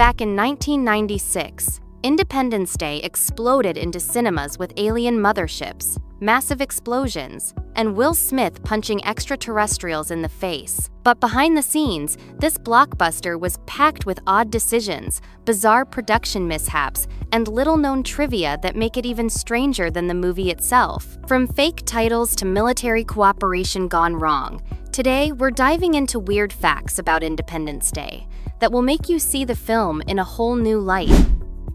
Back in 1996, Independence Day exploded into cinemas with alien motherships, massive explosions, and Will Smith punching extraterrestrials in the face. But behind the scenes, this blockbuster was packed with odd decisions, bizarre production mishaps, and little-known trivia that make it even stranger than the movie itself. From fake titles to military cooperation gone wrong, today we're diving into weird facts about Independence Day that will make you see the film in a whole new light.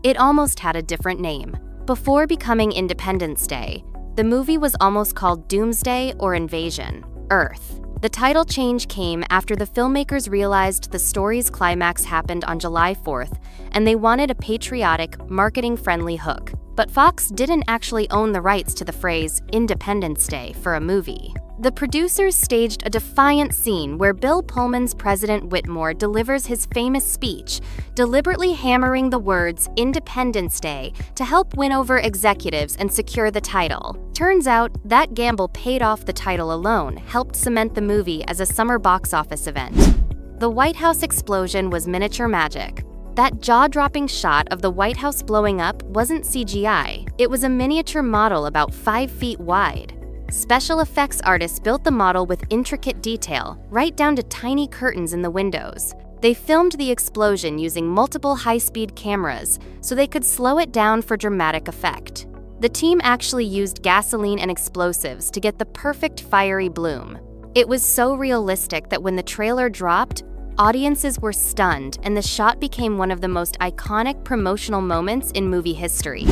It almost had a different name. Before becoming Independence Day, the movie was almost called Doomsday or Invasion, Earth. The title change came after the filmmakers realized the story's climax happened on July 4th, and they wanted a patriotic, marketing-friendly hook. But Fox didn't actually own the rights to the phrase Independence Day for a movie. The producers staged a defiant scene where Bill Pullman's President Whitmore delivers his famous speech, deliberately hammering the words Independence Day to help win over executives and secure the title. Turns out, that gamble paid off. The title alone helped cement the movie as a summer box office event. The White House explosion was miniature magic. That jaw-dropping shot of the White House blowing up wasn't CGI. It was a miniature model about 5 feet wide. Special effects artists built the model with intricate detail, right down to tiny curtains in the windows. They filmed the explosion using multiple high-speed cameras so they could slow it down for dramatic effect. The team actually used gasoline and explosives to get the perfect fiery bloom. It was so realistic that when the trailer dropped, audiences were stunned, and the shot became one of the most iconic promotional moments in movie history.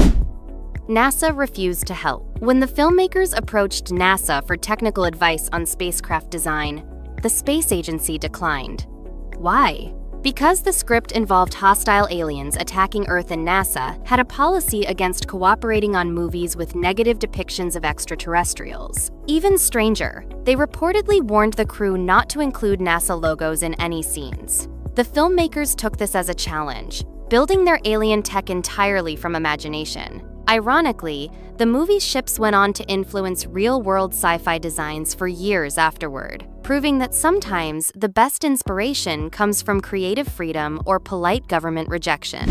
NASA refused to help. When the filmmakers approached NASA for technical advice on spacecraft design, the space agency declined. Why? Because the script involved hostile aliens attacking Earth, and NASA had a policy against cooperating on movies with negative depictions of extraterrestrials. Even stranger, they reportedly warned the crew not to include NASA logos in any scenes. The filmmakers took this as a challenge, building their alien tech entirely from imagination. Ironically, the movie's ships went on to influence real-world sci-fi designs for years afterward, proving that sometimes the best inspiration comes from creative freedom or polite government rejection.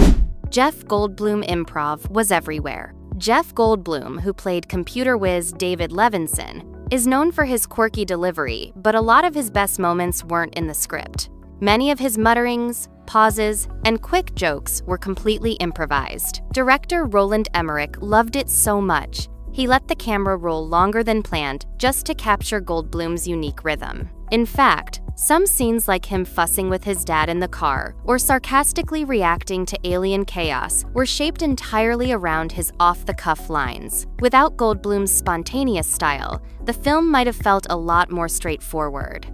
Jeff Goldblum improv was everywhere. Jeff Goldblum, who played computer whiz David Levinson, is known for his quirky delivery, but a lot of his best moments weren't in the script. Many of his mutterings, pauses, and quick jokes were completely improvised. Director Roland Emmerich loved it so much, he let the camera roll longer than planned just to capture Goldblum's unique rhythm. In fact, some scenes like him fussing with his dad in the car or sarcastically reacting to alien chaos were shaped entirely around his off-the-cuff lines. Without Goldblum's spontaneous style, the film might have felt a lot more straightforward.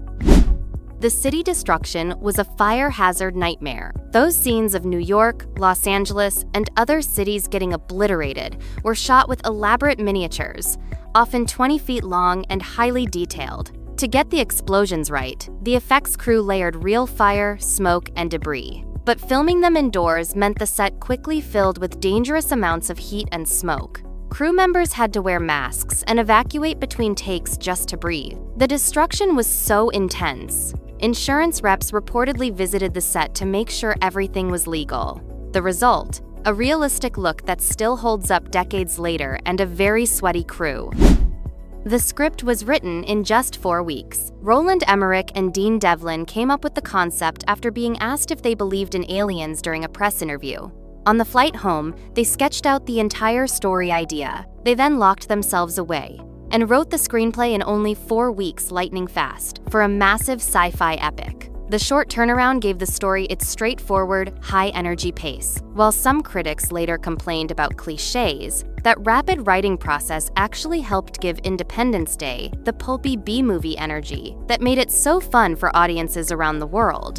The city destruction was a fire hazard nightmare. Those scenes of New York, Los Angeles, and other cities getting obliterated were shot with elaborate miniatures, often 20 feet long and highly detailed. To get the explosions right, the effects crew layered real fire, smoke, and debris. But filming them indoors meant the set quickly filled with dangerous amounts of heat and smoke. Crew members had to wear masks and evacuate between takes just to breathe. The destruction was so intense. Insurance reps reportedly visited the set to make sure everything was legal. The result? A realistic look that still holds up decades later and a very sweaty crew. The script was written in just 4 weeks. Roland Emmerich and Dean Devlin came up with the concept after being asked if they believed in aliens during a press interview. On the flight home, they sketched out the entire story idea. They then locked themselves away and wrote the screenplay in only 4 weeks, lightning fast, for a massive sci-fi epic. The short turnaround gave the story its straightforward, high-energy pace. While some critics later complained about cliches, that rapid writing process actually helped give Independence Day the pulpy B-movie energy that made it so fun for audiences around the world.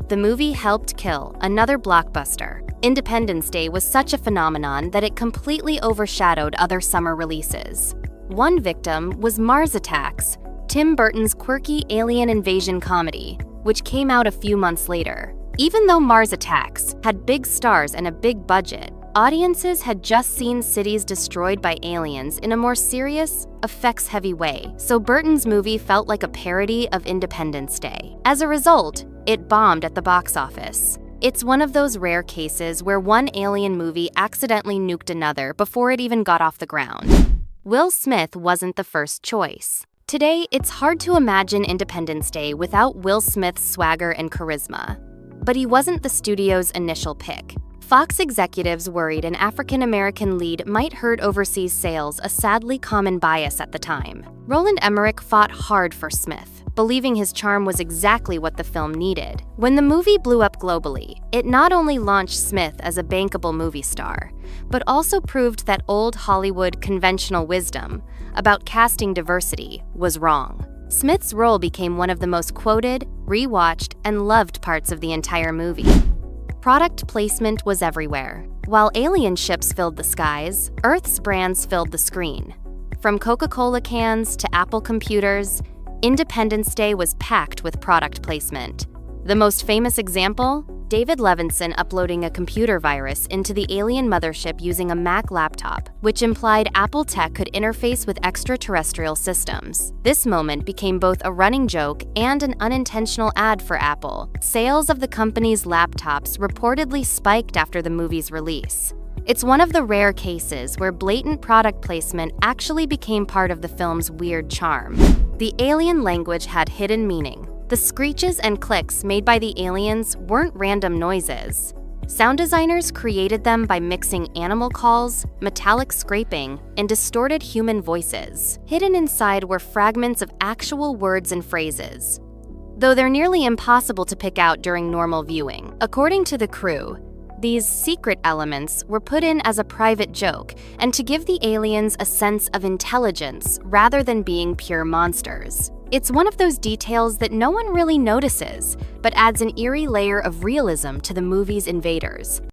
The movie helped kill another blockbuster. Independence Day was such a phenomenon that it completely overshadowed other summer releases. One victim was Mars Attacks, Tim Burton's quirky alien invasion comedy, which came out a few months later. Even though Mars Attacks had big stars and a big budget, audiences had just seen cities destroyed by aliens in a more serious, effects-heavy way, so Burton's movie felt like a parody of Independence Day. As a result, it bombed at the box office. It's one of those rare cases where one alien movie accidentally nuked another before it even got off the ground. Will Smith wasn't the first choice. Today, it's hard to imagine Independence Day without Will Smith's swagger and charisma. But he wasn't the studio's initial pick. Fox executives worried an African-American lead might hurt overseas sales, a sadly common bias at the time. Roland Emmerich fought hard for Smith, believing his charm was exactly what the film needed. When the movie blew up globally, it not only launched Smith as a bankable movie star, but also proved that old Hollywood conventional wisdom about casting diversity was wrong. Smith's role became one of the most quoted, rewatched, and loved parts of the entire movie. Product placement was everywhere. While alien ships filled the skies, Earth's brands filled the screen. From Coca-Cola cans to Apple computers, Independence Day was packed with product placement. The most famous example? David Levinson uploading a computer virus into the alien mothership using a Mac laptop, which implied Apple tech could interface with extraterrestrial systems. This moment became both a running joke and an unintentional ad for Apple. Sales of the company's laptops reportedly spiked after the movie's release. It's one of the rare cases where blatant product placement actually became part of the film's weird charm. The alien language had hidden meaning. The screeches and clicks made by the aliens weren't random noises. Sound designers created them by mixing animal calls, metallic scraping, and distorted human voices. Hidden inside were fragments of actual words and phrases, though they're nearly impossible to pick out during normal viewing. According to the crew, these secret elements were put in as a private joke and to give the aliens a sense of intelligence rather than being pure monsters. It's one of those details that no one really notices, but adds an eerie layer of realism to the movie's invaders.